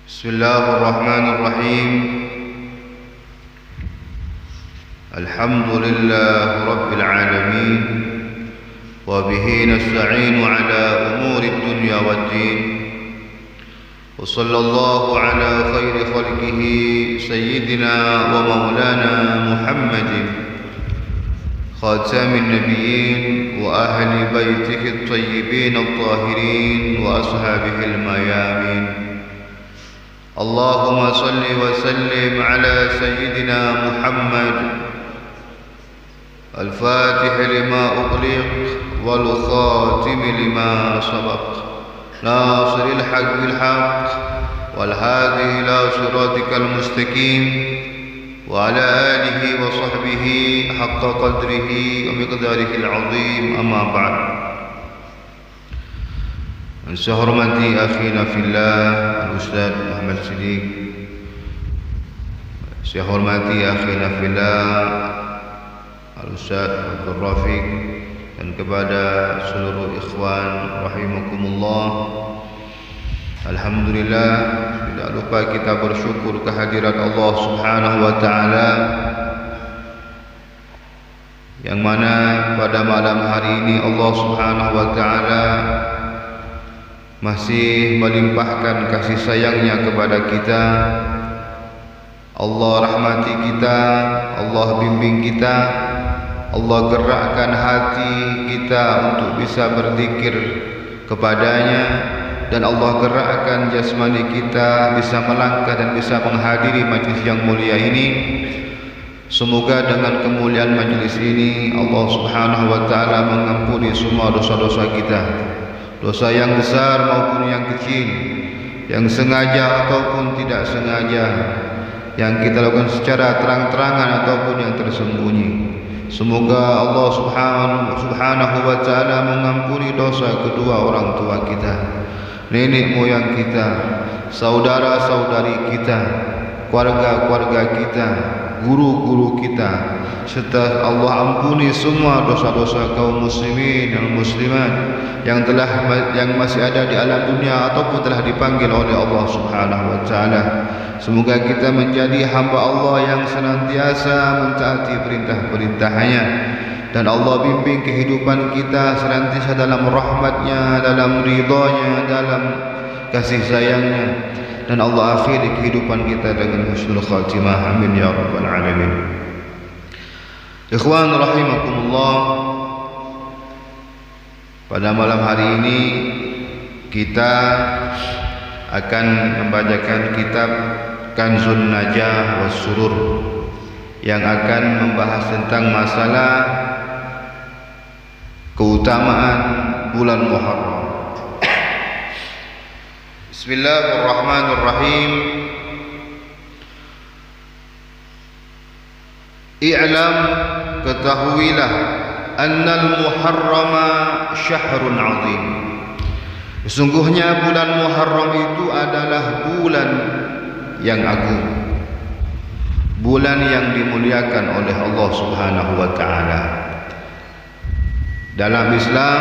Bismillahirrahmanirrahim. Alhamdulillah Rabbil alamin. Wa bihi nasta'inu ala umuri dunya waddin. Wa sallallahu ala khairi khalqihi sayyidina wa maulana Muhammadin khatamin nabiyyin wa ahli baitihi at-tayyibin at-tahirin wa ashabihi al-mayamin. Allahumma salli wa sallim ala sayyidina Muhammad al-fatih lima ughliq wal khatim lima sabaq nasiril haqq bil haqq wal hadi ila siratikal mustaqim wa ala alihi wa sahbihi haqqa qadrihi wa miqdarihi al-azim. Amma ba'd. Saya hormati akhina fillah Al-Ustaz Muhammad Siddiq. Saya hormati akhina fillah Al-Ustaz Abdul Rafiq, dan kepada seluruh ikhwan rahimakumullah. Alhamdulillah, tidak lupa kita bersyukur kehadirat Allah Subhanahu wa taala, yang mana pada malam hari ini Allah Subhanahu wa taala masih melimpahkan kasih sayangnya kepada kita. Allah rahmati kita, Allah bimbing kita, Allah gerakkan hati kita untuk bisa berzikir kepadanya, dan Allah gerakkan jasmani kita bisa melangkah dan bisa menghadiri majlis yang mulia ini. Semoga dengan kemuliaan majlis ini Allah Subhanahu wa taala mengampuni semua dosa-dosa kita, dosa yang besar maupun yang kecil, yang sengaja ataupun tidak sengaja, yang kita lakukan secara terang-terangan ataupun yang tersembunyi. Semoga Allah Subhanahu wa taala mengampuni dosa kedua orang tua kita, nenek moyang kita, saudara-saudari kita, keluarga-keluarga kita, guru-guru kita, serta Allah ampuni semua dosa-dosa kaum muslimin dan muslimat yang masih ada di alam dunia ataupun telah dipanggil oleh Allah Subhanahu wa taala. Semoga kita menjadi hamba Allah yang senantiasa mentaati perintah-perintahnya, dan Allah bimbing kehidupan kita senantiasa dalam rahmatnya, dalam ridhanya, dalam kasih sayangnya, dan Allah akhiri kehidupan kita dengan husnul khatimah. Amin ya rabbal alamin. Ikhwan rahimakumullah, pada malam hari ini kita akan membacakan kitab Kanzun Najah was Surur, yang akan membahas tentang masalah keutamaan bulan Muharram. Bismillahirrahmanirrahim. I'lam, ketahuilah, annal muharrama syahrun azim. Sesungguhnya bulan Muharram itu adalah bulan yang agung, bulan yang dimuliakan oleh Allah Subhanahu wa taala. Dalam Islam,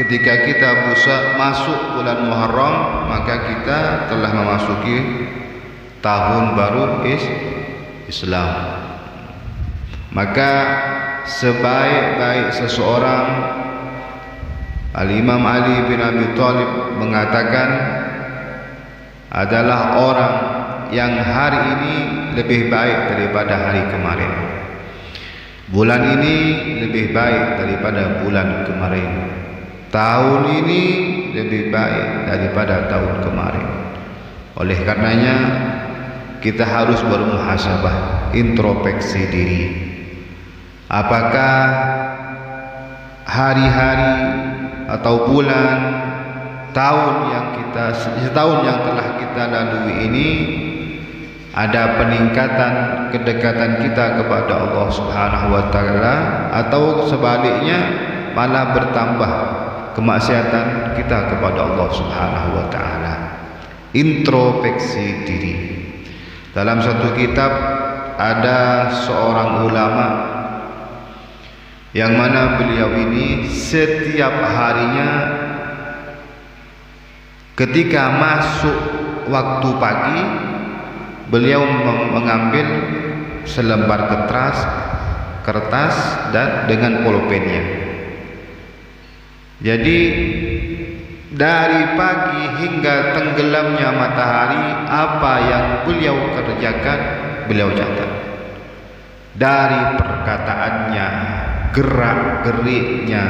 ketika kita masuk bulan Muharram, maka kita telah memasuki tahun baru Islam. Maka sebaik-baik seseorang, Al-Imam Ali bin Abi Thalib mengatakan, adalah orang yang hari ini lebih baik daripada hari kemarin, bulan ini lebih baik daripada bulan kemarin, tahun ini lebih baik daripada tahun kemarin. Oleh karenanya kita harus bermuhasabah, introspeksi diri. Apakah hari-hari atau bulan, setahun yang telah kita lalui ini ada peningkatan kedekatan kita kepada Allah Subhanahu wa taala, atau sebaliknya malah bertambah kemaksiatan kita kepada Allah Subhanahu wa taala. Introspeksi diri. Dalam satu kitab ada seorang ulama yang mana beliau ini setiap harinya ketika masuk waktu pagi, beliau mengambil selembar kertas dan dengan pulpennya. Jadi dari pagi hingga tenggelamnya matahari, apa yang beliau kerjakan, beliau catat. Dari perkataannya, gerak-geriknya,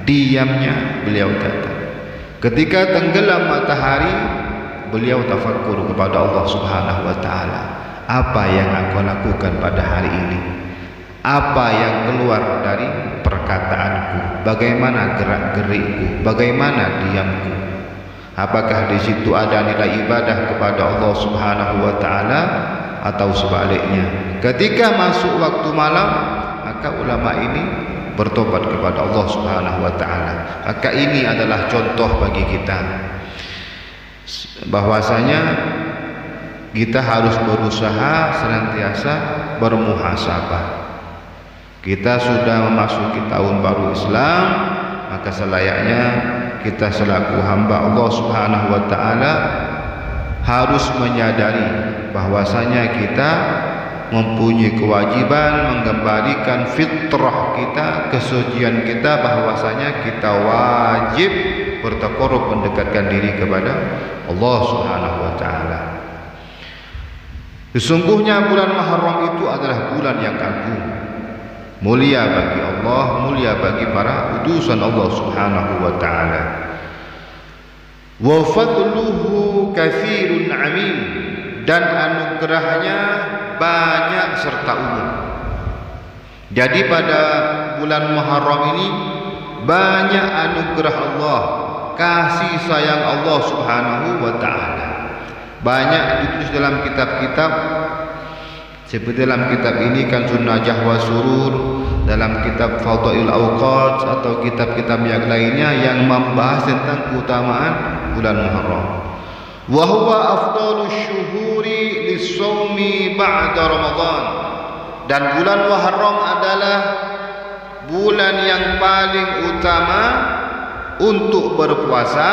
diamnya, beliau catat. Ketika tenggelam matahari, beliau tafakkur kepada Allah Subhanahu wa taala. Apa yang aku lakukan pada hari ini? Apa yang keluar dari perkataanku? Bagaimana gerak-gerikku? Bagaimana diamku? Apakah di situ ada nilai ibadah kepada Allah Subhanahu wa taala atau sebaliknya? Ketika masuk waktu malam, maka ulama ini bertobat kepada Allah Subhanahu wa taala. Maka ini adalah contoh bagi kita bahwasanya kita harus berusaha senantiasa bermuhasabah. Kita sudah memasuki tahun baru Islam, maka selayaknya kita selaku hamba Allah Subhanahu wa taala harus menyadari bahwasanya kita mempunyai kewajiban mengembalikan fitrah kita, kesucian kita, bahwasanya kita wajib bertaqarrub, mendekatkan diri kepada Allah Subhanahu wa taala. Sesungguhnya bulan Muharram itu adalah bulan yang agung, mulia bagi Allah, mulia bagi para utusan Allah Subhanahu wa taala. Wa fadluhu katsirun amin, dan anugerahnya banyak serta umum. Jadi pada bulan Muharram ini banyak anugerah Allah, kasih sayang Allah Subhanahu wa taala. Banyak ditulis dalam kitab-kitab, seperti dalam kitab ini kan Sunnah Jahwa Surur, dalam kitab Fadail Awqat atau kitab-kitab yang lainnya yang membahas tentang keutamaan bulan Muharram. Wa huwa afdalus syuhuri lis-shaumi ba'da Ramadan. Dan bulan Muharram adalah bulan yang paling utama untuk berpuasa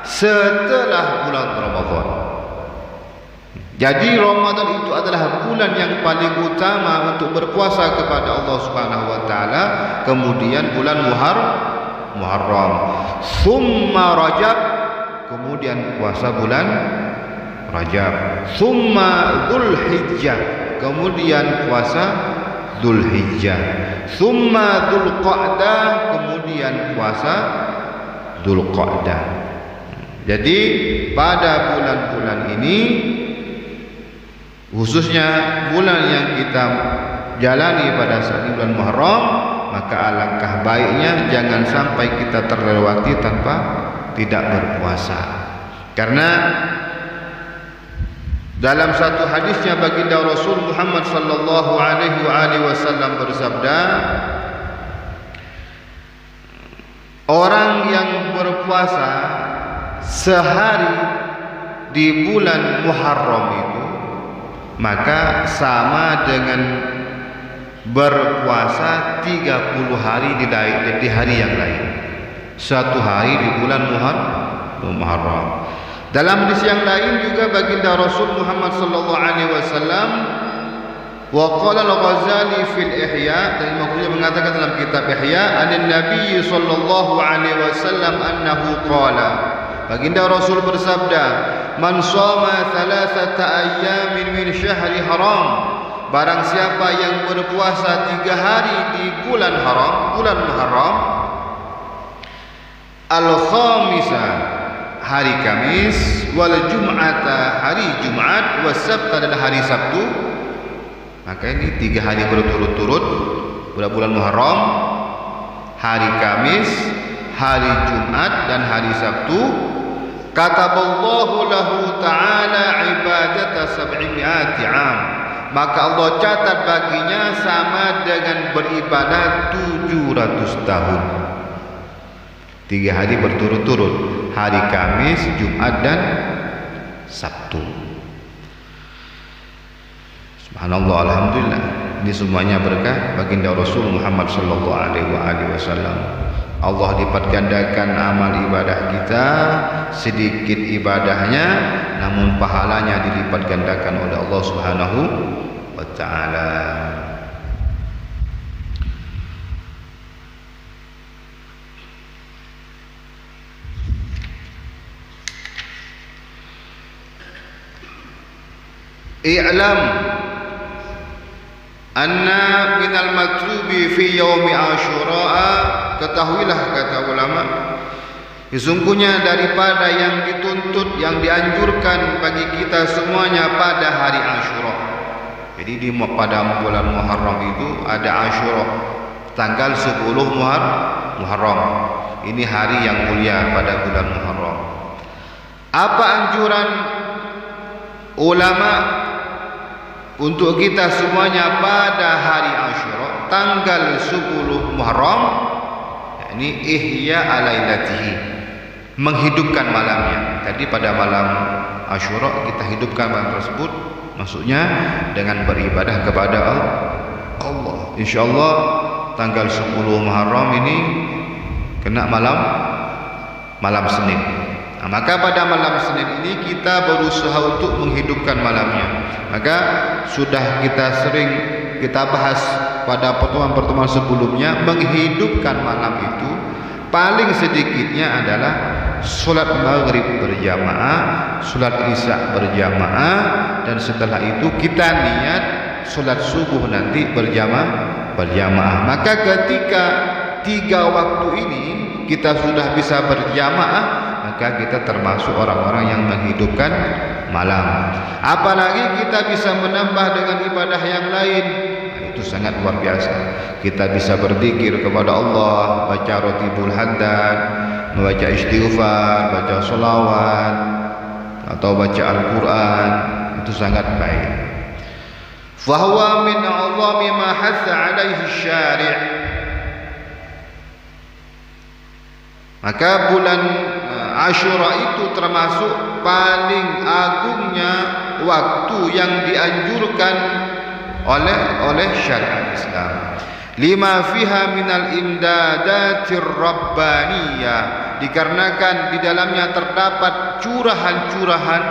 setelah bulan Ramadan. Jadi Ramadan itu adalah bulan yang paling utama untuk berpuasa kepada Allah Subhanahu wa taala, kemudian bulan Muharram, summa Rajab, kemudian puasa bulan Rajab, summa Dzulhijjah, kemudian puasa Dzulhijjah, summa Dzulqa'dah, kemudian puasa Dzulqa'dah. Jadi pada bulan-bulan ini, khususnya bulan yang kita jalani pada saat bulan Muharram, maka alangkah baiknya jangan sampai kita terlewati tanpa tidak berpuasa. Karena dalam satu hadisnya baginda Rasul Muhammad sallallahu alaihi wasallam bersabda, orang yang berpuasa sehari di bulan Muharram itu maka sama dengan berpuasa 30 hari di hari yang lain. Satu hari di bulan Muharram. Dalam hadis yang lain juga baginda Rasul Muhammad sallallahu alaihi wasallam, wa qala al-Ghazali fil Ihya, dan maksudnya mengatakan dalam kitab Ihya, an-Nabi sallallahu alaihi wasallam annahu qala, baginda Rasul bersabda, man shoma thalathata ayyamin min syahri haram, barang siapa yang berpuasa 3 hari di bulan haram, bulan Muharram, al-khamisa, hari Kamis, wal jum'ata, hari Jumat, was sabta, dan hari Sabtu. Maka ini 3 hari berturut-turut bulan Muharram, hari Kamis, hari Jumat, dan hari Sabtu. Kataballahu lahu ta'ala ibadata 700 'am, maka Allah catat baginya sama dengan beribadah 700 tahun. 3 hari berturut-turut, hari Kamis, Jumat, dan Sabtu. Subhanallah, alhamdulillah, ini semuanya berkah baginda Rasul Muhammad sallallahu alaihi wasallam. Allah lipat gandakan amal ibadah kita, sedikit ibadahnya namun pahalanya dilipat gandakan oleh Allah Subhanahu wa taala. I'lam anna minal matlubi fi yaumi Asyura, ketahuilah kata ulama, sesungguhnya daripada yang dituntut, yang dianjurkan bagi kita semuanya pada hari Asyura. Jadi pada bulan Muharram itu ada Asyura, tanggal 10 Muharram. Ini hari yang mulia pada bulan Muharram. Apa anjuran ulama untuk kita semuanya pada hari Asyura tanggal 10 Muharram? Ini ihya alailatihi, menghidupkan malamnya. Tadi pada malam Asyura kita hidupkan malam tersebut, maksudnya dengan beribadah kepada Allah. Insyaallah tanggal 10 Muharram ini kena malam Senin. Nah, maka pada malam Senin ini kita berusaha untuk menghidupkan malamnya. Maka sudah kita bahas pada pertemuan-pertemuan sebelumnya, menghidupkan malam itu paling sedikitnya adalah solat maghrib berjamaah, solat isya berjamaah, dan setelah itu kita niat solat subuh nanti berjamaah. Maka ketika 3 waktu ini kita sudah bisa berjamaah, maka kita termasuk orang-orang yang menghidupkan malam. Apalagi kita bisa menambah dengan ibadah yang lain, itu sangat luar biasa. Kita bisa berzikir kepada Allah, baca rotibul haddad, membaca istighfar, baca sholawat, atau baca Al-Quran. Itu sangat baik. Fahuwa min a'zami ma hatha alaihi syari'. Maka bulan Asyura itu termasuk paling agungnya waktu yang dianjurkan oleh syariat Islam. Lima fiha minal imdadatir rabbaniyah, dikarenakan di dalamnya terdapat curahan-curahan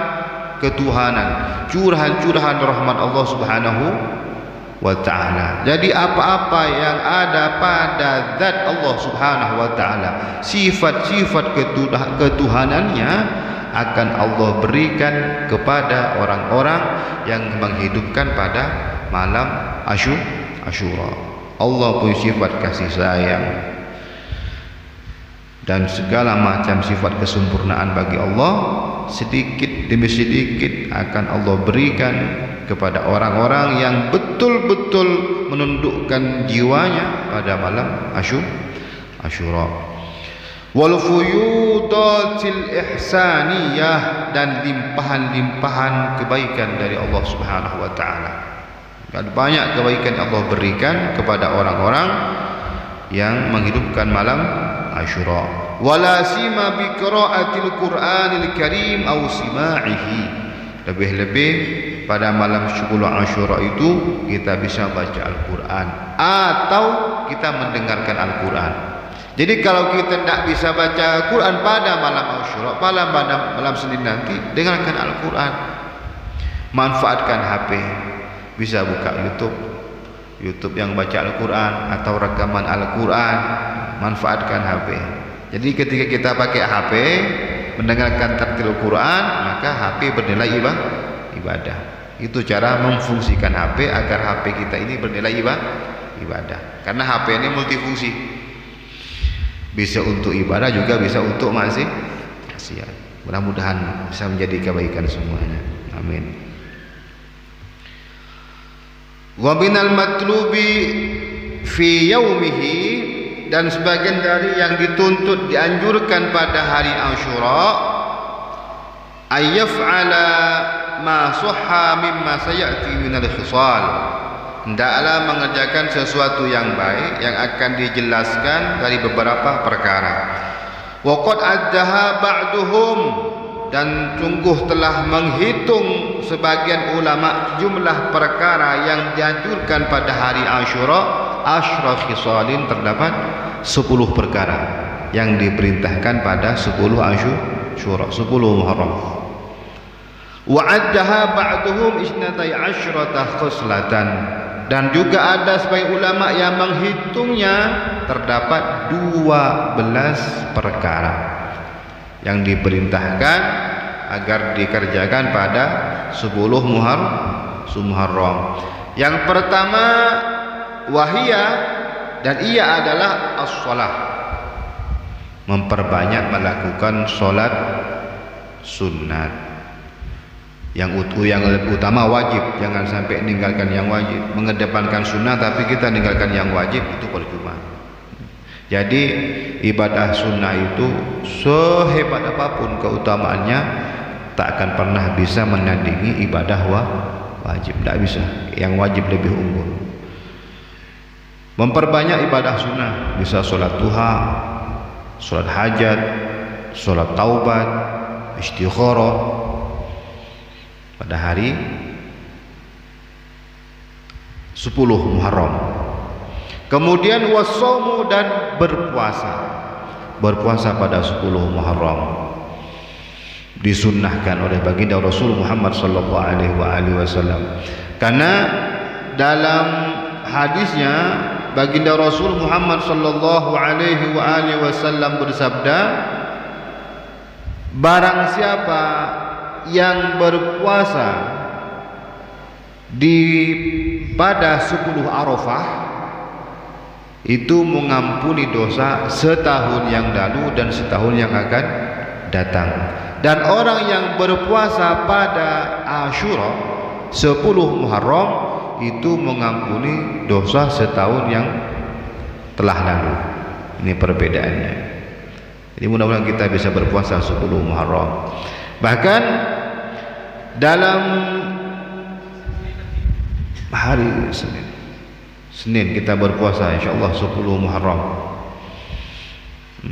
ketuhanan, curahan-curahan rahmat Allah Subhanahu wa ta'ala. Jadi apa-apa yang ada pada zat Allah Subhanahu wa ta'ala, sifat-sifat ketuhanannya akan Allah berikan kepada orang-orang yang menghidupkan pada malam Asyura. Allah punya sifat kasih sayang dan segala macam sifat kesempurnaan bagi Allah, sedikit demi sedikit akan Allah berikan kepada orang-orang yang betul-betul menundukkan jiwanya pada malam Asyura. Wal fuyudatil ihsaniyah, dan limpahan-limpahan kebaikan dari Allah Subhanahu wa taala. Banyak kebaikan Allah berikan kepada orang-orang yang menghidupkan malam Asyura. Wala sima bi qiraatil Qur'anil Karim aw sima'ihi. Lebih-lebih pada malam 10 Asyura itu kita bisa baca Al-Quran atau kita mendengarkan Al-Quran. Jadi kalau kita tidak bisa baca Al-Quran pada malam Asyura, pada malam Senin nanti, dengarkan Al-Quran. Manfaatkan HP, bisa buka YouTube yang baca Al-Quran atau rekaman Al-Quran. Manfaatkan HP. Jadi ketika kita pakai HP mendengarkan tartil Al-Quran, maka HP bernilai ibadah. Itu cara memfungsikan HP agar HP kita ini bernilai ibadah. Karena HP ini multifungsi, bisa untuk ibadah juga bisa untuk maksiat. Mudah-mudahan bisa menjadi kebaikan semuanya. Amin. Wa minal matlubi fi yaumihi, dan sebagian dari yang dituntut dianjurkan pada hari Asyura, ayyaf'ala ma sahha mimma sayati minal khisal, hendaklah mengerjakan sesuatu yang baik yang akan dijelaskan dari beberapa perkara. Wa qad addaha ba'duhum, dan sungguh telah menghitung sebagian ulama jumlah perkara yang dianjurkan pada hari Asyura. Asyra khisalin, terdapat 10 perkara yang diperintahkan pada 10 Asyura, 10 Muharram. Wa addaha ba'duhum isnatai asyrata khoslatan, dan juga ada sebagian ulama yang menghitungnya terdapat 12 perkara yang diperintahkan agar dikerjakan pada 10 Muharram. Yang pertama wahia, dan ia adalah as-shalah, memperbanyak melakukan sholat sunat. Yang utama wajib, jangan sampai meninggalkan yang wajib. Mengedepankan sunnah tapi kita meninggalkan yang wajib, itu percuma. Jadi ibadah sunnah itu sehebat apapun keutamaannya tak akan pernah bisa menandingi ibadah wajib. Tidak bisa, yang wajib lebih unggul. Memperbanyak ibadah sunnah, bisa sholat duha, sholat hajat, sholat taubat, istikharah pada hari 10 Muharram. Kemudian wasaumu, dan berpuasa pada 10 Muharram disunnahkan oleh baginda Rasul Muhammad sallallahu alaihi wasallam. Karena dalam hadisnya baginda Rasul Muhammad sallallahu alaihi wasallam bersabda, barang siapa yang berpuasa pada 10 Arafah itu mengampuni dosa setahun yang lalu dan setahun yang akan datang. Dan orang yang berpuasa pada Asyura 10 Muharram itu mengampuni dosa setahun yang telah lalu. Ini perbedaannya. Jadi mudah-mudahan kita bisa berpuasa 10 Muharram. Bahkan dalam hari Senin kita berpuasa insyaallah 10 Muharram.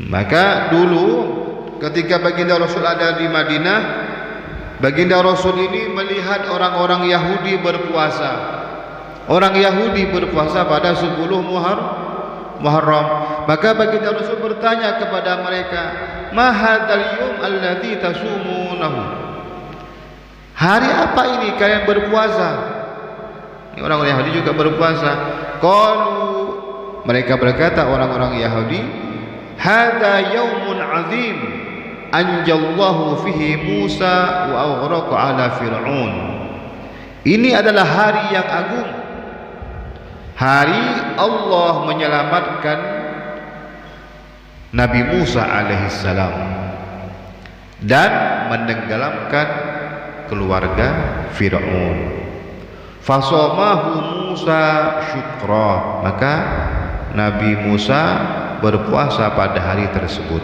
Maka dulu ketika baginda Rasul ada di Madinah, baginda Rasul ini melihat orang-orang Yahudi berpuasa. Orang Yahudi berpuasa pada 10 Muharram. Maka baginda Rasul bertanya kepada mereka, "Ma hadzal yawm alladzi tasumunahu?" Hari apa ini kalian berpuasa? Ini orang-orang Yahudi juga berpuasa. Qalu, mereka berkata orang-orang Yahudi, "Hadza yaumun azim anjallahu fihi Musa wa aghraqa ala Fir'aun." Ini adalah hari yang agung. Hari Allah menyelamatkan Nabi Musa alaihissalam dan menenggelamkan keluarga Fir'aun. Fasomahu Musa syukra, maka Nabi Musa berpuasa pada hari tersebut.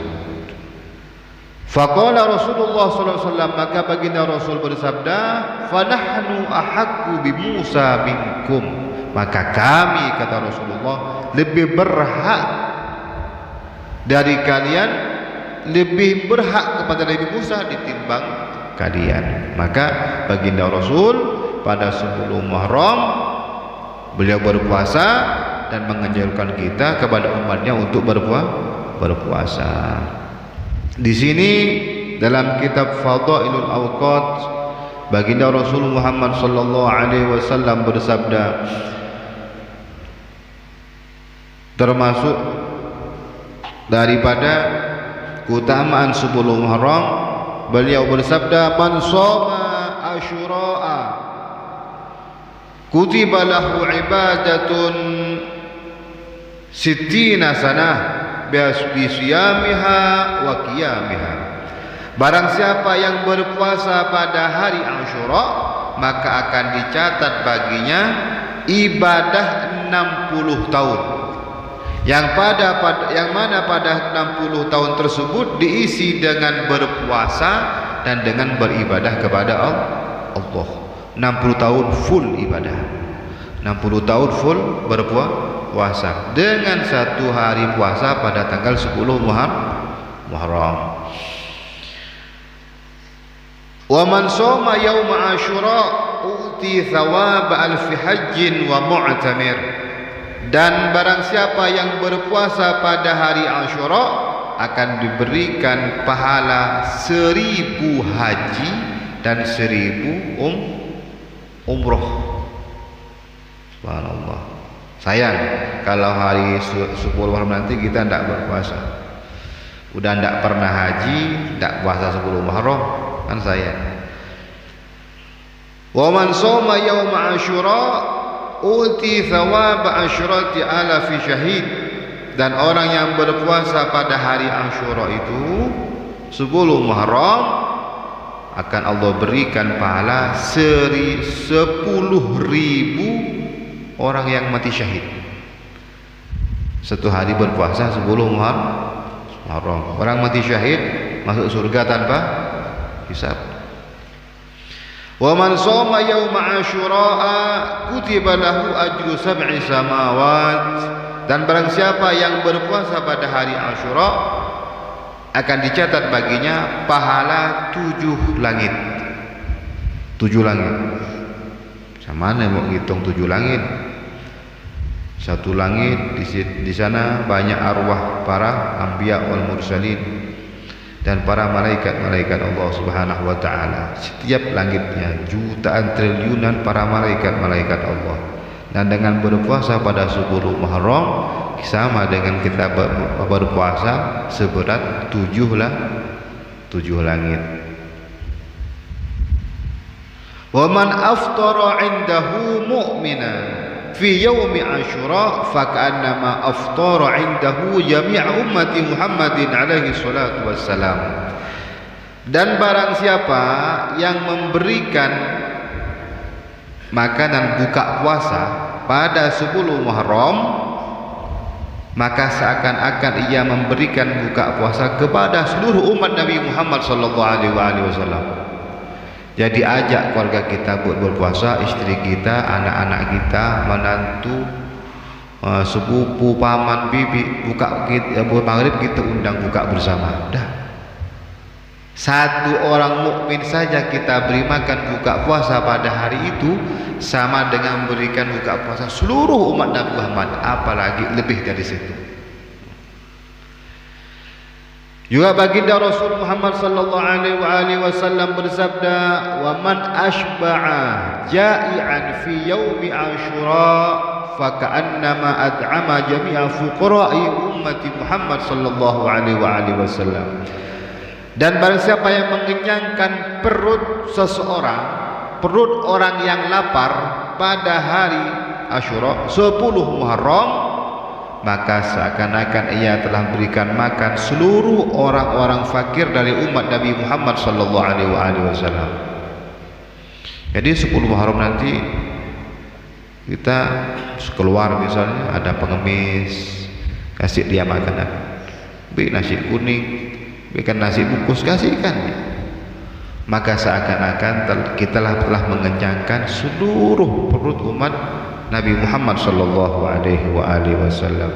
Faqala Rasulullah sallallahu alaihi wasallam, maka baginda Rasul bersabda, "Fanahnu ahaqqu bi Musa minkum." Maka kami, kata Rasulullah, lebih berhak dari kalian, lebih berhak kepada Nabi Musa ditimbang kalian. Maka baginda Rasul pada 10 Muharram beliau berpuasa dan menganjurkan kita kepada umatnya untuk berpuasa. Di sini dalam kitab Fadailul Awqat baginda Rasul Muhammad sallallahu alaihi wasallam bersabda, termasuk daripada keutamaan 10 Muharram, beliau bersabda, "Man shoma Asyura'a kutiba lahu ibadatun sittina sanah bi siyamiha wa qiyamiha." Barang siapa yang berpuasa pada hari Asyura, maka akan dicatat baginya ibadah 60 tahun. Yang mana pada 60 tahun tersebut diisi dengan berpuasa dan dengan beribadah kepada Allah. 60 tahun full ibadah, 60 tahun full berpuasa dengan satu hari puasa pada tanggal 10 Muharram. Wa man shoma yauma Asyura uti thawab alfi hajjin wa mu'tamir. Dan barang siapa yang berpuasa pada hari Asyura akan diberikan pahala 1000 haji dan 1000 umroh. Subhanallah. Sayang kalau hari 10 Muharram nanti kita tidak berpuasa. Udah tidak pernah haji, tidak puasa 10 Muharram, kan sayang. Wa man shoma yaum Asyura uti thawab asyrati alafi syahid. Dan orang yang berpuasa pada hari Asyura itu 10 Muharram akan Allah berikan pahala 10.000 orang yang mati syahid. Satu hari berpuasa 10 Muharram, orang mati syahid masuk surga tanpa hisab. Wa man shoma yauma Asyura kutiba lahu ajru 7 samawat. Dan barang siapa yang berpuasa pada hari Asyura akan dicatat baginya pahala 7 langit. 7 langit. Sama mana mau hitung 7 langit? Satu langit di sana banyak arwah para anbiya wal mursalin dan para malaikat-malaikat Allah Subhanahu wa taala. Setiap langitnya jutaan triliunan para malaikat-malaikat Allah. Dan dengan berpuasa pada 10 Muharram sama dengan kita berpuasa seberat 7 langit. Wa man aftara 'indahu mu'mina fi yaumi Asyura faka'annama aftara 'indahu jami' ummati Muhammadin alaihi salatu wassalam. Dan barang siapa yang memberikan makanan buka puasa pada 10 Muharram, maka seakan-akan ia memberikan buka puasa kepada seluruh umat Nabi Muhammad sallallahu alaihi wasallam. Jadi ajak keluarga kita buat berpuasa, istri kita, anak-anak kita, menantu, sepupu, paman, bibi, buka buat maghrib kita undang buka bersama. Dah. Satu orang mukmin saja kita beri makan buka puasa pada hari itu sama dengan memberikan buka puasa seluruh umat Nabi Muhammad, apalagi lebih dari situ. Juga baginda Rasul Muhammad sallallahu alaihi wasallam bersabda, "Wa man ashba'a ja'ian fi yaumi Asyura faka'annama ad'ama jami'a fuqara'i ummati Muhammad sallallahu alaihi wasallam." Dan barang siapa yang mengenyangkan perut seseorang, perut orang yang lapar pada hari Asyura 10 Muharram, maka seakan-akan ia telah berikan makan seluruh orang-orang fakir dari umat Nabi Muhammad sallallahu alaihi wasallam. Jadi 10 Muharram nanti kita keluar misalnya ada pengemis, kasih dia makanan, beri nasi kuning, berikan nasi bungkus, kasihkan. Maka seakan-akan kita telah mengenyangkan seluruh perut umat Nabi Muhammad sallallahu alaihi wasallam.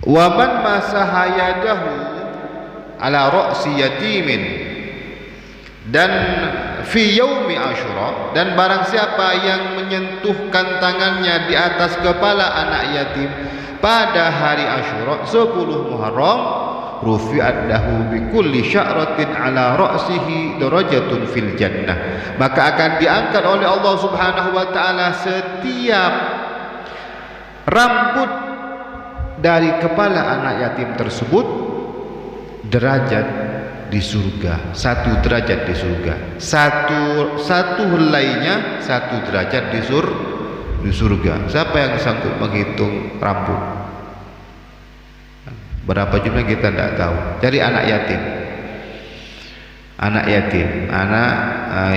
Wa man masaha yadahu ala ra'si yatimin, dan fi yaumi Asyura, dan barang siapa yang menyentuhkan tangannya di atas kepala anak yatim pada hari Asyura 10 Muharram, rufi'at lahu bi kulli sya'ratin ala ra'sihi darajatun fil jannah, maka akan diangkat oleh Allah Subhanahu wa taala setiap rambut dari kepala anak yatim tersebut derajat di surga, 1 derajat di surga, satu helainya 1 derajat di surga. Siapa yang sanggup menghitung rambut? Berapa jumlah kita tidak tahu. Jadi anak yatim, anak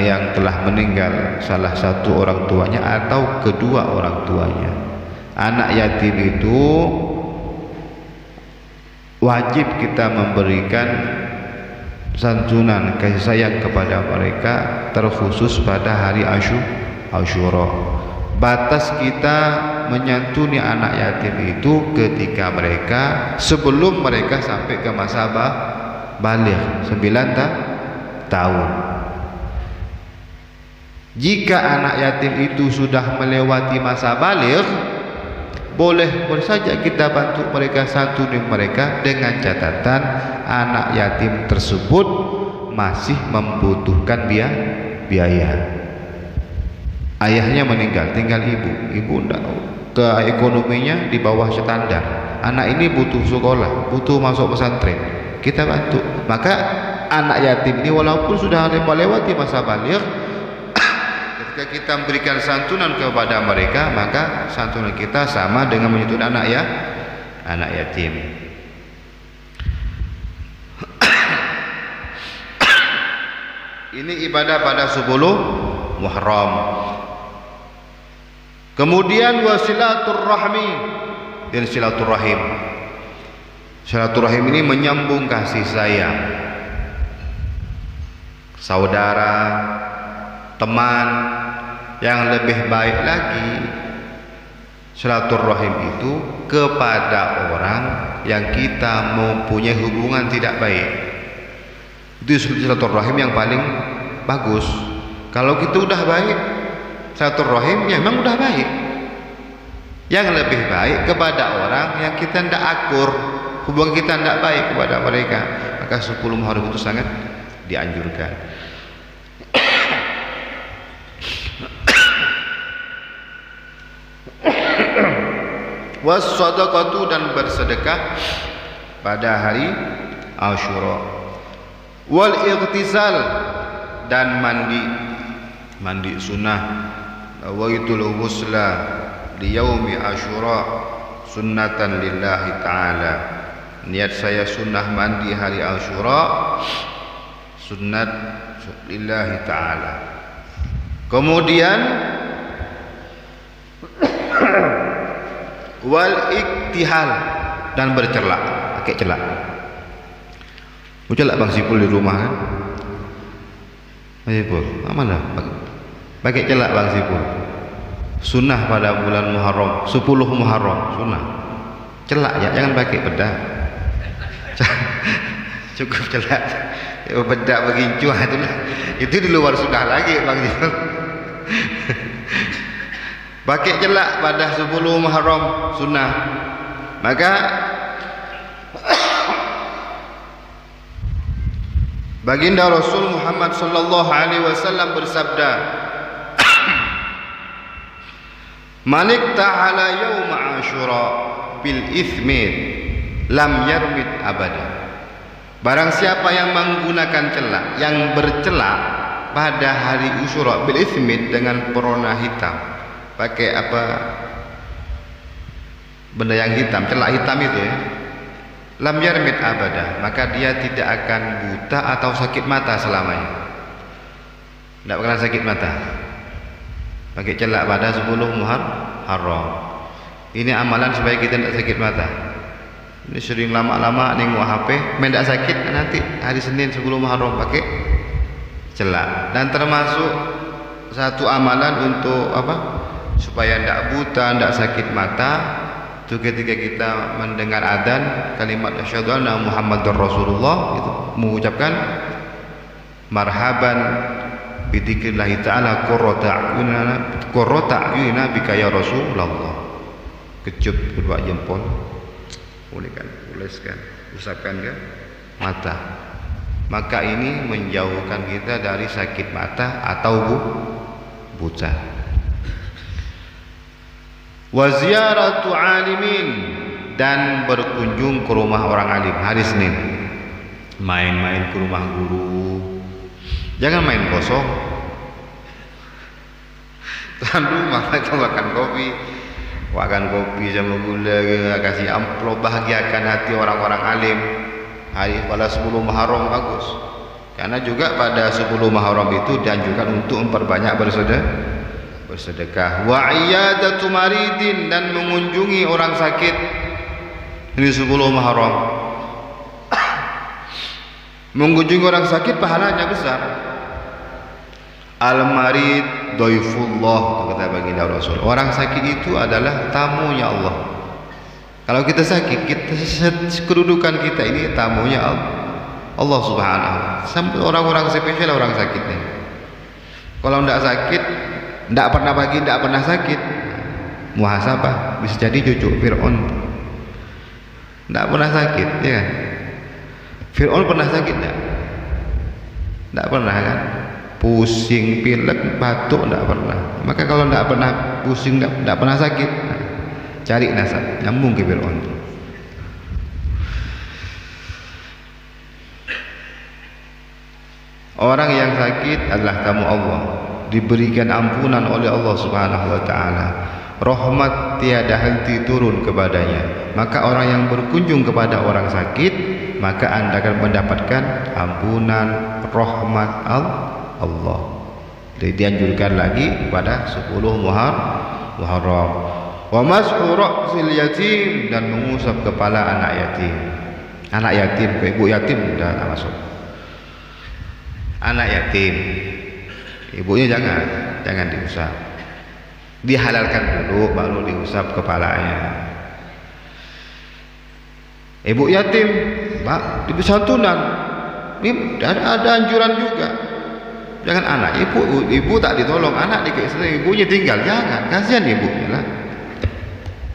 yang telah meninggal salah satu orang tuanya atau kedua orang tuanya. Anak yatim itu wajib kita memberikan santunan kasih sayang kepada mereka, terkhusus pada hari Asyura. Batas kita menyantuni anak yatim itu ketika sebelum mereka sampai ke masa baligh 9 tahun. Jika anak yatim itu sudah melewati masa baligh, boleh saja kita bantu mereka, santuni mereka, dengan catatan anak yatim tersebut masih membutuhkan biaya. Ayahnya meninggal, tinggal ibu ke ekonominya di bawah standar. Anak ini butuh sekolah, butuh masuk pesantren, kita bantu. Maka anak yatim ini walaupun sudah melewati masa baligh, ketika kita memberikan santunan kepada mereka, maka santunan kita sama dengan menyantuni anak yatim. Ini ibadah pada 10 Muharram. Kemudian wasilaturrahmi dan silaturrahim. Silaturrahim ini menyambung kasih sayang saudara, teman. Yang lebih baik lagi, silaturrahim itu kepada orang yang kita mempunyai hubungan tidak baik. Itu silaturrahim yang paling bagus. Kalau kita udah baik, silaturrahim ya memang udah baik. Yang lebih baik kepada orang yang kita tidak akur, hubungan kita tidak baik kepada mereka, maka 10 Muharram itu sangat dianjurkan. Was-shadaqatu, dan bersedekah pada hari Asyura. Wal ightisal, dan mandi sunnah. Nawaitul ghusla di yaumi Asyura sunnatan lillahi ta'ala. Niat saya sunnah mandi hari Asyura sunnat lillahi ta'ala. Kemudian wal iktihal, dan bercelak, pakai celak. Celak Bang Sipul di rumah kan? Bang Sipul, mana? Pakai celak Bang Sipul. Sunnah pada bulan Muharram, 10 Muharram, sunnah. Celak ya, jangan pakai bedak. Cukup celak. Bedak begincu itu di luar sunnah lagi Bang Sipul. Pakai celak pada 10 Muharram sunnah. Maka baginda Rasul Muhammad sallallahu alaihi wasallam bersabda, "Man ikta'ala yaum Asyura bil ithmid lam yarmid abada." Barang siapa yang menggunakan celak, yang bercelak pada hari Asyura bil ithmid dengan perona hitam, pakai apa, benda yang hitam, celak hitam itu ya, lam yarmid abada, maka dia tidak akan buta atau sakit mata selamanya. Tidak bakalan sakit mata. Pakai celak pada 10 Muharram. Ini amalan supaya kita tidak sakit mata. Ini sering lama-lama nengok HP, main tidak sakit, nanti hari Senin 10 Muharram pakai celak. Dan termasuk satu amalan untuk apa? Supaya tidak buta, tidak sakit mata. Itu ketika kita mendengar adzan kalimat asyhadu anna Muhammadar Rasulullah, itu mengucapkan marhaban bi dzikrillah taala qurrata a'yunina bika ya Rasulullah. Kecup kedua jempol, oleskan, usapkan ke mata. Maka ini menjauhkan kita dari sakit mata atau buta. Wa ziyaratu alimin, dan berkunjung ke rumah orang alim hari Senin. Main-main ke rumah guru, jangan main kosong. Tuan rumah itu makan kopi sama gula, kasih amplop, bahagiakan hati orang-orang alim. Hari pada 10 Muharram bagus, karena juga pada 10 Muharram itu dianjurkan untuk memperbanyak bersedekah. Wa iyadatu maridin, dan mengunjungi orang sakit. Ini 10 Muharram. Mengunjungi orang sakit pahalanya besar. Al-marid dhaifullah, kata baginda Rasul. Orang sakit itu adalah tamunya Allah. Kalau kita sakit, kedudukan kita ini tamunya Allah Subhanahu. Sampai orang-orang spesial orang sakitnya. Kalau tidak sakit, tidak pernah pagi, tidak pernah sakit, muhasabah, bisa jadi cucu Fir'aun. Tidak pernah sakit, ya kan? Fir'aun pernah sakit tidak? Tidak pernah kan? Pusing, pilek, batuk, tidak pernah. Maka kalau tidak pernah pusing, tidak pernah sakit, cari nasab, nyambung ke Fir'aun. Orang yang sakit adalah tamu Allah, diberikan ampunan oleh Allah Subhanahu wa taala. Rahmat tiada henti turun kepadanya. Maka orang yang berkunjung kepada orang sakit, maka Anda akan mendapatkan ampunan, rahmat Allah. Jadi dianjurkan lagi pada 10 Muharram. Wa mas'u ra'sil yatim, dan mengusap kepala anak yatim. Anak yatim, ibu yatim sudah masuk. Anak yatim, ibunya jangan diusap. Dihalalkan dulu baru diusap kepalanya. Ibu yatim, Pak, diberi santunan. Ini ada anjuran juga. Jangan anak ibu tak ditolong, anak dikasih ibunya tinggal, jangan, kasihan ibunya lah.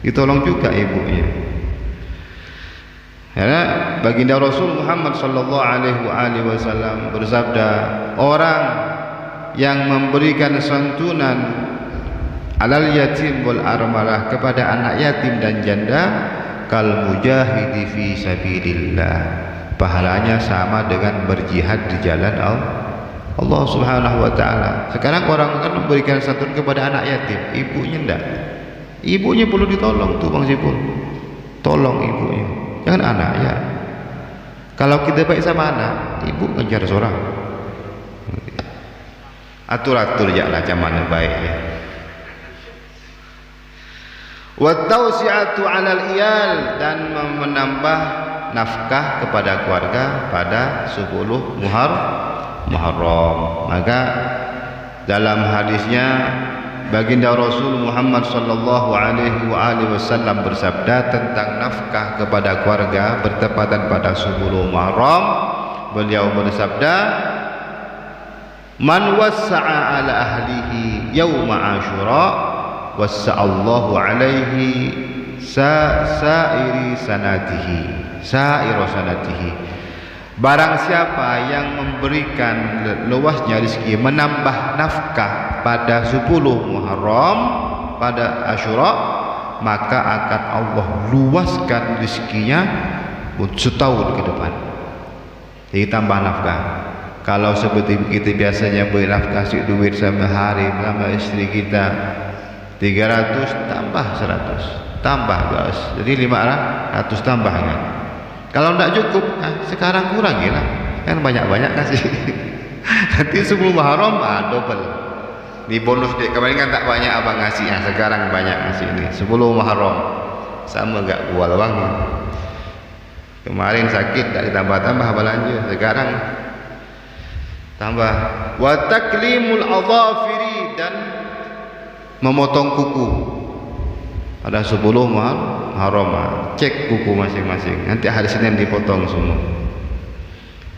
Ditolong juga ibunya. Karena baginda Rasul Muhammad sallallahu alaihi wasallam bersabda, orang yang memberikan santunan alal yatim wal armalah, kepada anak yatim dan janda, kal mujahidi fi sabilillah, pahalanya sama dengan berjihad di jalan Allah Subhanahu wa taala. Sekarang orang akan memberikan santunan kepada anak yatim, ibunya enggak. Ibunya perlu ditolong tuh Bang Sipul. Tolong ibunya, jangan anak ya. Kalau kita baik sama anak, ibu ngejar seorang. Atur-atur jaklah mana baik ya. Wa tausi'atu 'alal iyal, dan menambah nafkah kepada keluarga pada 10 Muharram. Maka dalam hadisnya baginda Rasul Muhammad sallallahu alaihi wasallam bersabda tentang nafkah kepada keluarga bertepatan pada 10 Muharram. Beliau bersabda, man wassa'a ala ahlihi yauma Asyura wassa'allahu alaihi sa'ira sanatihi. Barang siapa yang memberikan luasnya rezeki, menambah nafkah pada 10 Muharram pada Asyura, maka akan Allah luaskan rezekinya setahun ke depan. Jadi tambah nafkah. Kalau seperti kita biasanya beri nafkah duit sama hari sama istri kita 300 tambah 100 tambah 200, jadi 500 tambah kan. Kalau tidak cukup, sekarang kurangi lah, kan banyak-banyak kasih. Nanti 10 Muharram double. Di bonus dek, kemarin kan tak banyak abang ngasih, sekarang banyak ngasih ini. 10 Muharram sama gak kual bang. Kemarin sakit tak ditambah-tambah belanja, sekarang tambah. Wa taklimul adhafiri, dan memotong kuku pada 10 Muharram. Cek kuku masing-masing, nanti hari Senin dipotong semua.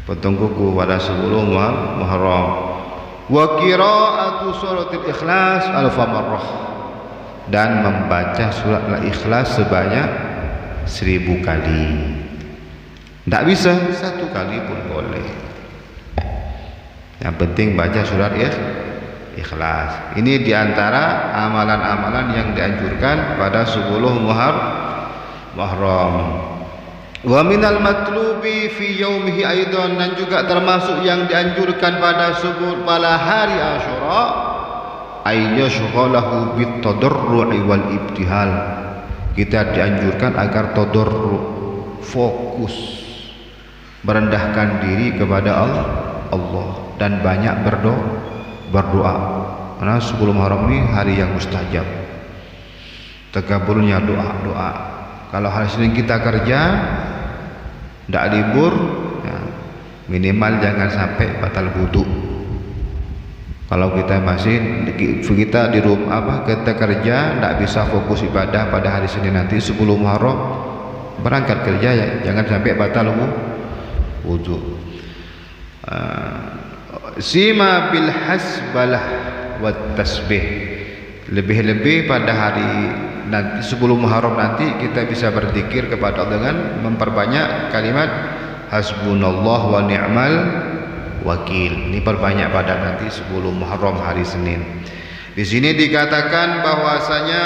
Potong kuku pada 10 Muharram. Wa qira'atu suratul Ikhlas alfa marrah, dan membaca surat Al-Ikhlas sebanyak 1000 kali. Tidak bisa 1 kali pun boleh. Yang penting baca surat Ikhlas. Ini diantara amalan-amalan yang dianjurkan pada 10 Muharram. Wa minal matlubi fi yaumihi aidan, dan juga termasuk yang dianjurkan pada hari Asyura, ayyashghalahu bit tadarru'i wal ibtihal. Kita dianjurkan agar tadarru', fokus, merendahkan diri kepada Allah dan banyak berdoa. Karena 10 Muharram ini hari yang mustajab, terkabulnya doa. Kalau hari Senin kita kerja, tidak libur, ya, minimal jangan sampai batal wudu. Kalau kita di rumah kita kerja, tidak bisa fokus ibadah pada hari Senin nanti 10 Muharram berangkat kerja, ya jangan sampai batal wudu. Sima bil hasbalah wat tasbih, lebih-lebih pada hari nanti 10 Muharram nanti kita bisa berzikir kepada Allah dengan memperbanyak kalimat hasbunallah wa ni'mal wakil. Ini perbanyak pada nanti 10 Muharram hari Senin. Di sini dikatakan bahwasanya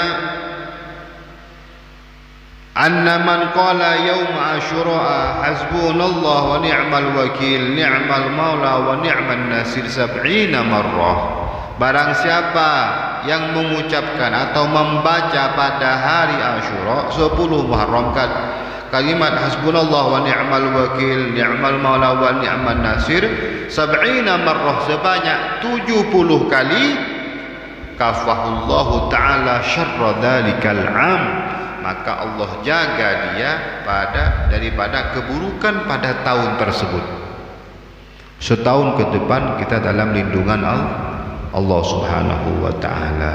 anna man qala yaum asyura hasbunallah wa ni'mal wakil ni'mal maula wa ni'man nasir 70 marrah. Barang siapa yang mengucapkan atau membaca pada hari Asyura 10 Muharram kalimat hasbunallah wa ni'mal wakil ni'mal maula wa ni'man nasir 70 marrah, sebanyak 70 kali, kafahullahu ta'ala syarra dzalikal 'am, maka Allah jaga dia daripada keburukan pada tahun tersebut. Setahun ke depan kita dalam lindungan Allah Subhanahu wa ta'ala.